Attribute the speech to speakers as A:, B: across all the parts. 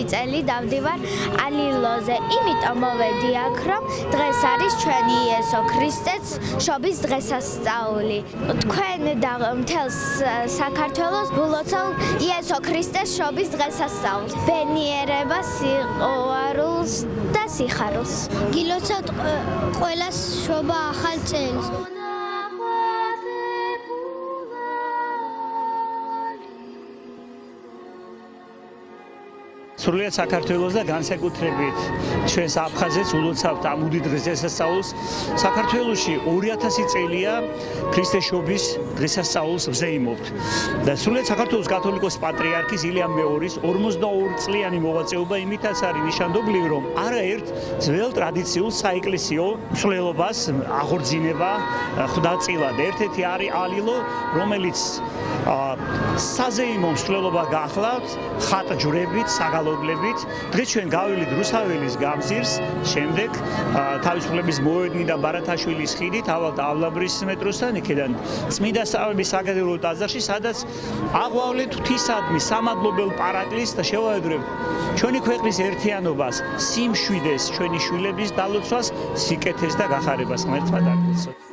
A: წელი დავდივარ ალილოზე, იმიტომ მოვედი აქ, რომ დღეს არის ჩვენი იესო ქრისტეს შობის დღესასწაული. თქვენ და მთელს საქართველოს გულოცავ იესო ქრისტეს შობის დღესასწაულს. ბედნიერებას, სიყვარულს და სიხარულს.
B: გილოცავთ ყველას შობა ახალ წელს.
C: სრულიად საქართველოს და განსაკუთრებით ჩვენს აფხაზეთს ულოცავთ ამ უდიდ დღესასწაულს. საქართველოში 2000 წელია ქრისტეს შობის დღესასწაულს ვზეიმობთ. და სრულიად საქართველოს კათოლიკოს პატრიარქის ილიამ მეორის 42 წლიანი მოღვაწეობა იმითაც არის ნიშანდობლივი, რომ არაერთ ძველ ტრადიციულ საეკლესიო მსვლელობას აღორძინება ხვდაწილად. ერთ-ერთი არის ალილო, რომელიც საზეიმო მსვლელობა გახლავთ ხატჯვრებით, საგალობლებით. დღეს ჩვენ გავივლით რუსთაველის გამზირს, შემდეგ თავისუფლების მოედნი და ბარათაშვილის ხიდით ავალთ ავლაბრის მეტროსთან, იქიდან წმინდა სწავლების საკათედრო ტაძარში, სადაც აღვავლეთ ღვთისადმი სამადლობელ პარაკლისს და შევადრებთ ჩვენი ქვეყნის ერთიანობას, სიმშვიდეს, ჩვენი შვილების დალოცვას, სიკეთეს და გახარებას. ღმერთმა დაგეცოთ.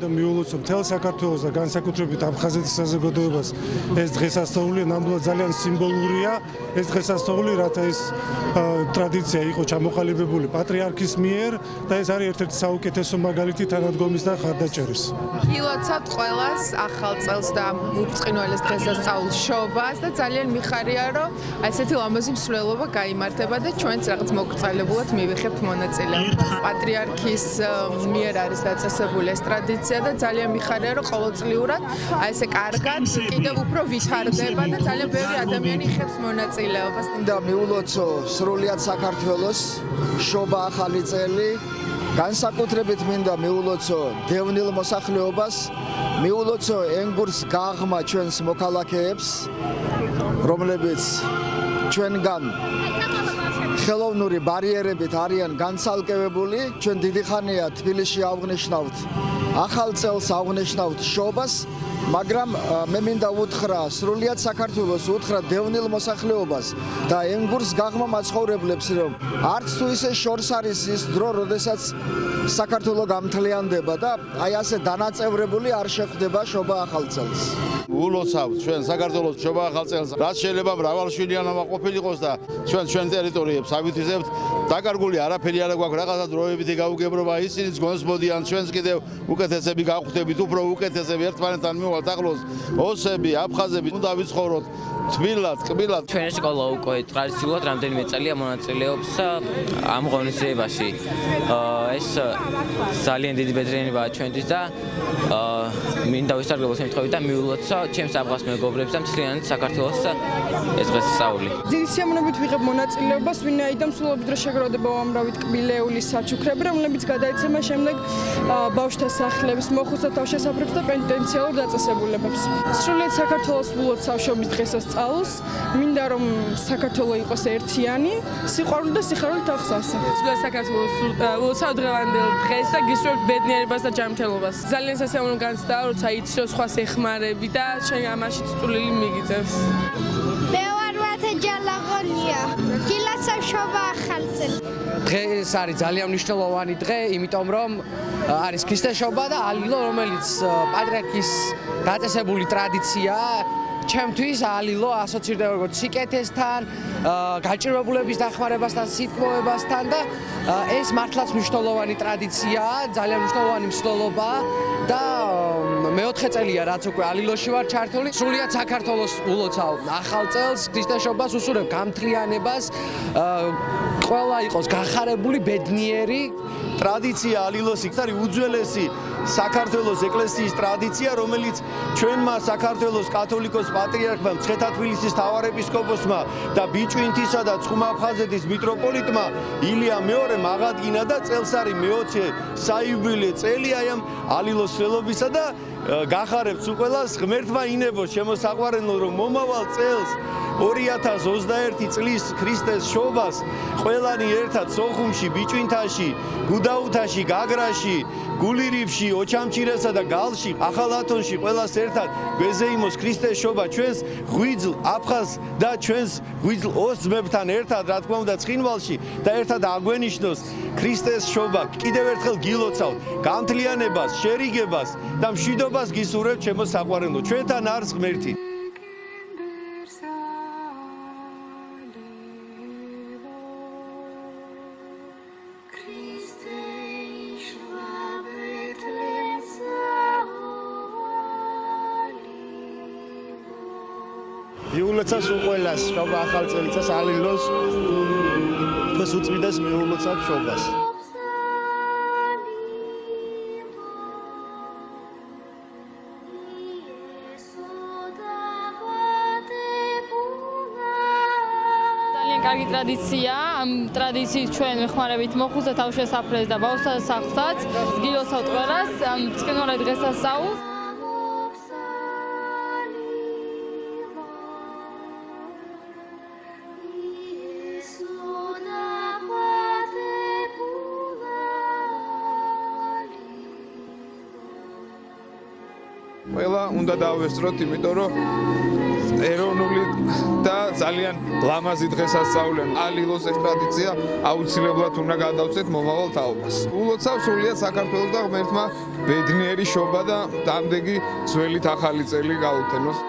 D: და მიულოცო მთელ საქართველოს და განსაკუთრებით აფხაზეთის საზოგადოებას ეს დღესასწაული ნამდვილად ძალიან სიმბოლურია. ეს დღესასწაული, რათა ეს ტრადიცია იყო ჩამოყალიბებული პატრიარქის მიერ და ეს არის ერთ-ერთი საუკეთესო მაგალითი თანადგომის და ხარდაჭერის.
E: გილოცავთ ყველას ახალ წელს და უბრწყინვალეს დღესასწაულს შობას და ძალიან მიხარია, რომ ასეთი ლამაზი მსვლელობა გაიმართება და ჩვენც რაღაც მოგწალებულად მივიღებთ მონაწილეობას. პატრიარქის მიერ არის დაწესებული ეს ტრადიცია და ძალიან მიხარია, რომ ყოველწლიურად აი ესე კარგად კიდევ უფრო ვითარდება და ძალიან ბევრი ადამიანი იღებს მონაწილეობას.
F: და მიულოცო სრულიად საქართველოს შობა ახალი წელი, განსაკუთრებით მინდა მიულოცო დევნილ მოსახლეობას, მიულოცო ენგურს გაღმა ჩვენს მოქალაქეებს, რომლებიც ჩვენგან ხელოვნური ბარიერებით არიან განცალკევებული. ჩვენ დიდი ხანია თბილისში აღვნიშნავთ ახალ წელს, აღვნიშნავთ შობას, მაგრამ მე მინდა უთხრა სრულიად საქართველოს, უთხრა დევნილ მოსახლეობას და ენგურს გაღმა მაცხოვრებლებს, რომ არც თუ ისე შორს არის ის დრო, როდესაც საქართველო გამთლიანდება და აი ასე დანაწევრებული არ შეხვდება შობა ახალ წელს.
G: ულოცავთ ჩვენ საქართველოს შობა ახალ წელს, რაც შეიძლება მრავალშვილიანობა ყოფილიყოს და ჩვენ ტერიტორიებს ავითვისებთ. დაკარგული არაფერი არ გვაქვს, რაღაცა დროებითი გაუგებრობა, ისინიც გონსმოდიან, ჩვენს კიდევ უკეთესები გავხდებით, უფრო უკეთესები ერთმანეთთან მივალთ ახლოს. ოსები, აფხაზები უნდა ვიცხოვროთ თბილად, კბილად.
H: ჩვენი სკოლა უკვე ტრადიციულად რამდენიმე წელია მონაწილეობს ამ ღონისძიებაში. ეს ძალიან დიდი ბედნიერებაა ჩვენთვის და მინდა ვისარგებლო შემთხვევით და მიულოცო ჩემს აფხაზ მეგობრებს და მთლიანად საქართველოს ეს დღესასწაული.
E: დიდი სიამოვნებით ვიღებ მონაწილეობას, ვინაიდან მსვლელობის დროს შეგროვდება უამრავი ტკბილეული საჩუქრები, რომლებიც გადაეცემა შემდეგ ბავშვთა სახლებს, მოხუცთა თავშესაფრებს და პენიტენციალურ დაწესებულებებს. სრულიად საქართველოს ულოცავ შობის დღესასწაულს, მინდა რომ საქართველო იყოს ერთიანი, სიყვარული და სიხარული თავსავსა.
I: სრულიად საქართველოს ულოცავ დღევანდელ დღეს და გისურვებთ ბედნიერებას და ჯანმრთელობას. ძალიან სასიამოვნო განცდაა, როცა იცი რომ სხვას ეხმარები და შენ ამაში წვლილი მიგიწევს.
B: მე ვარ ვათე ჯალაღონია. გილოცავ შობა ახალ წელს.
J: დღეს არის ძალიან მნიშვნელოვანი დღე, იმიტომ რომ არის ქრისტესშობა და ალილო, რომელიც პატრიარქის დაწესებული ტრადიციაა. ჩემთვის ალილო ასოცირდება როგორც სიკეთესთან, გაჭირვებულების დახმარებასთან, სიტყვებასთან და ეს მართლაც მნიშვნელოვანი ტრადიციაა, ძალიან მნიშვნელოვანი მსვლელობაა და მეოთხე წელია რაც უკვე ალილოში ვარ ჩართული. სრულიად საქართველოს ულოცავ ახალ წელს, ქრისტესშობას უსურებ გამთლიანებას, ყველა იყოს გახარებული, ბედნიერი.
K: ტრადიცია ალილოსი არის უძველესი საქართველოს ეკლესიის ტრადიცია, რომელიც ჩვენმა საქართველოს კათოლიკოს პატრიარქმა მცხეთა-თბილისის მთავარეპისკოპოსმა და ბიჭვინთისა და ცხუმაფხაზეთის მიტროპოლიტმა ილია მეორემ აღადგინა და წელს არის მეოცე საიუბილეო წელი აი ამ ალილოს სველობისა და გახარებთ უყველას ღმერთმა ინებოს შემოსაყვარენო რომ მომავალ წელს 2021 წლის ქრისტეს შობას ყველანი ერთად სოხუმში, ბიჭვინთაში, გუდაუთაში, გაგრაში, გულირიფში, ოჩამჩირესა და გალში, ახალათონში ყველას ერთად გვეზეიმოს ქრისტეს შობა ჩვენს ღვიძლ აფხაზ და ჩვენს ღვიძლ ოსძმებთან ერთად, რა თქმა უნდა, ცხინვალში და ერთად აგვენიშნოს ქრისტეს შობა. კიდევ ერთხელ გილოცავთ გამთლიანებას, შერიგებას და მშვიდობას გისურვებთ ჩემო საყვარელო. ჩვენთან არის ღმერთი.
F: მიულოცავს უყველას შობა ახალ წელიწადს ალილოს თოს უწმინდეს მიულოცავ შობას.
L: ძალიან კარგი ტრადიცია, ამ ტრადიციის ჩვენ მეხმარებით მოხუცთა თავშესაფრეს და ბავშვთა სახლსაც გილოცავთ ყველას ამ ცხინვალე დღესასწაულს.
M: ყველა უნდა დავესწროთ, იმიტომ რომ ეროვნული და ძალიან ლამაზი დღესასწაულია. ალილოს ეს ტრადიცია აუცილებლად უნდა გადავწეთ მომავალ თაობას. ულოცავ სრულიად საქართველოს და ღმერთმა ბედნიერი შობა და დამდეგი ძველით ახალი წელი გაუთენოს.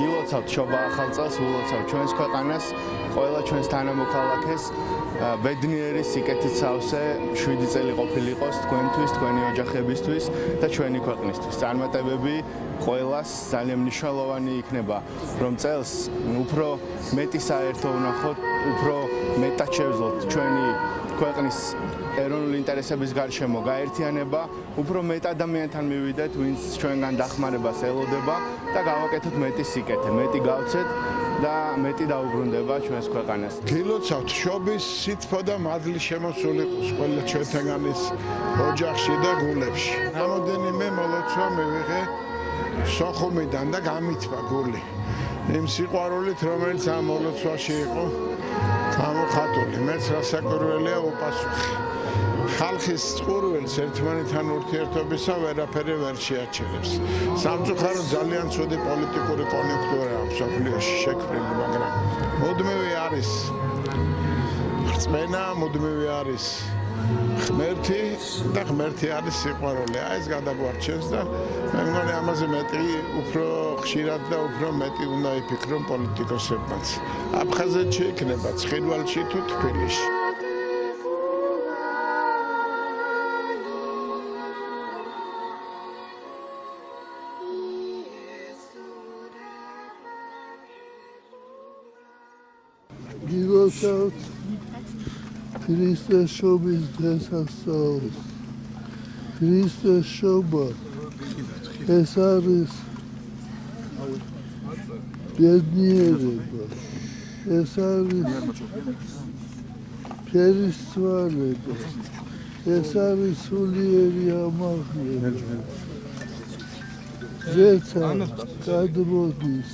F: გილოცავთ შობა ახალ წელს, ულოცავთ ჩვენს ქვეყანას, ყველა ჩვენს თანამოქალაქეს ბედნიერი სიკეთით სავსე 7 წელი ყოფილიყოს თქვენთვის, თქვენი ოჯახებისთვის და ჩვენი ქვეყნისთვის. წარმატებები ყველას ძალიან მნიშვნელოვანი იქნება, რომ წელს უფრო მეტი საერთო ვნახოთ, უფრო მეტად შევძლოთ ჩვენი ქვეყნის ეროვნული ინტერესების გარშემო გაერთიანება, უფრო მეტ ადამიანთან მივიდეთ, ვინც ჩვენგან დახმარებას ელოდება და გავაკეთოთ მეტი სიკეთე, მეტი გავცეთ და მეტი დაუბრუნდება ჩვენს ქვეყანას.
N: გილოცავთ შობის სითბო და მადლი შემოსული იყოს ყველა ჩვენთანგანის ოჯახში და გულებში. რამოდენიმე მოლოცვა მივიღე სოხუმიდან და გამithვა გული. იმ სიყვარულით, რომელიც ამ მოლოცვაში იყო გამოხატული, მეც რასაკვირველია უპასუხი. ხალხის წყურვილს ერთმანეთთან ურთიერთობისა ვერაფერი ვერ შეაჩერებს. სამწუხაროდ ძალიან ცუდი პოლიტიკური კონიუნქტურაა მსოფლიოში შექმნილი, მაგრამ მუდმივი არის რწმენა, მუდმივი არის ღმერთი და ღმერთი არის სიყვარული. აი ეს გადაგვარჩენს და მე მგონი ამაზე მეტი უფრო ხშირად და უფრო მეტი უნდა იფიქრონ პოლიტიკოსებმაც. აფხაზეთში იქნება, ცხინვალში თუ თბილისში.
O: გილოცავთ ქრისტეს შობის დღესასწაულს. ქრისტეს შობა ეს არის ბედნიერება, ეს არის ფერისცვალება, ეს არის სულიერი ამაღლება ზეცა გადმოდის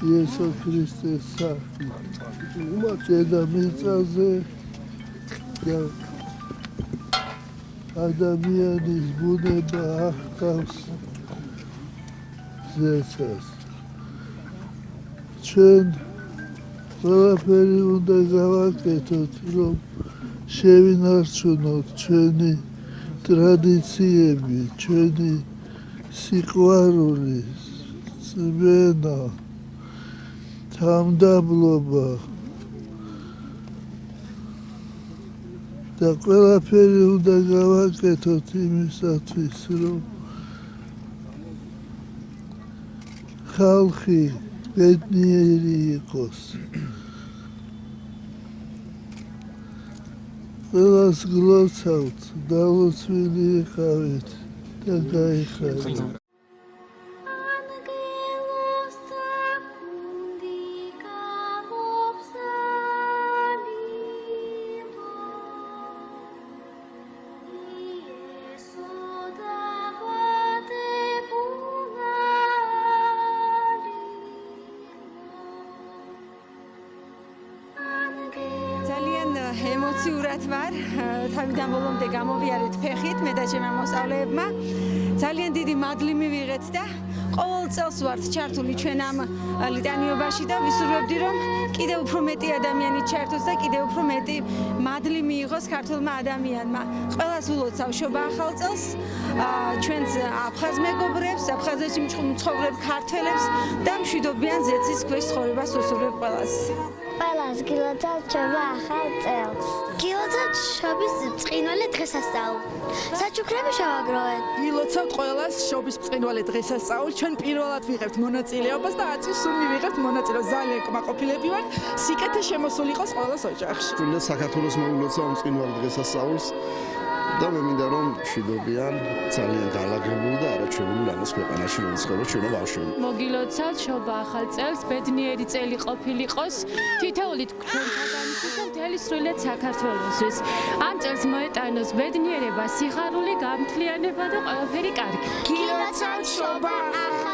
O: იესო ქრისტეს სახით დედამიწაზე და ადამიანის ბუნება აღწევს ზეცას ჩვენ ყველაფერი უნდა გავაკეთოთ რომ შევინარჩუნოთ ჩვენი ტრადიციები ჩვენი სიყვარული ძვენა თამდაბლობა და ყველაფერი უნდა გავაკეთოთ იმისათვის რომ ხალხი ბედნიერი იყოს ყველას გლოცავთ დალოცვილი იყავით და გაიხარეთ
P: ემოციურად ვარ თავიდან ბოლომდე გამოვიარეთ ფეხით მე და ჩემი მოსწავლეებმა ძალიან დიდი მადლი მივიღეთ და ყოველ წელს ვართ ჩართული ჩვენ ამ ლიტანიობაში და ვისურვებდი რომ კიდევ უფრო მეტი ადამიანი ჩართოს და კიდევ უფრო მეტი მადლი მიიღოს ქართულმა ადამიანმა ყველას ულოცავ შობა ახალ წელს ჩვენს აფხაზ მეგობრებს აფხაზეთში მცხოვრებ ქართველებს და მშვიდობიან ზეცის ქვეშ ცხოვრებას უსურვებ ყველას
B: ყველას გილოცავთ შობა ახალ წელს. გილოცავთ შობის ბრწყინვალე დღესასწაული. საჩუქრები შევაგროვეთ.
Q: გილოცავთ ყველას შობის ბრწყინვალე დღესასწაული. ჩვენ პირველად ვიღებთ მონაწილეობას და აწის სულ მივიღებთ მონაწილეობას. ძალიან კმაყოფილები ვართ. სიკეთე შემოსული იყოს ყველას ოჯახში.
K: სულიად საქართველოს მოულოცავ ბრწყინვალე დღესასწაულს და მე მინდა რომ მშვიდობიან ძალიან გაალაგრებული და არაჩვეულო ლამაზ ქვეყანაში მოიცხოვროს ჩვენო ბავშვები.
L: მოგილოცავთ შობა ახალ წელს, ბედნიერი წელი ყოფილიყოს, თითოეული თქვენთაგანისთვის და მთელი სრულიად საქართველოსთვის. ამ წელს მოეტანოს ბედნიერება, სიხარული, გამთლიანება და ყველაფერი კარგი.
B: გილოცავთ შობა ახალ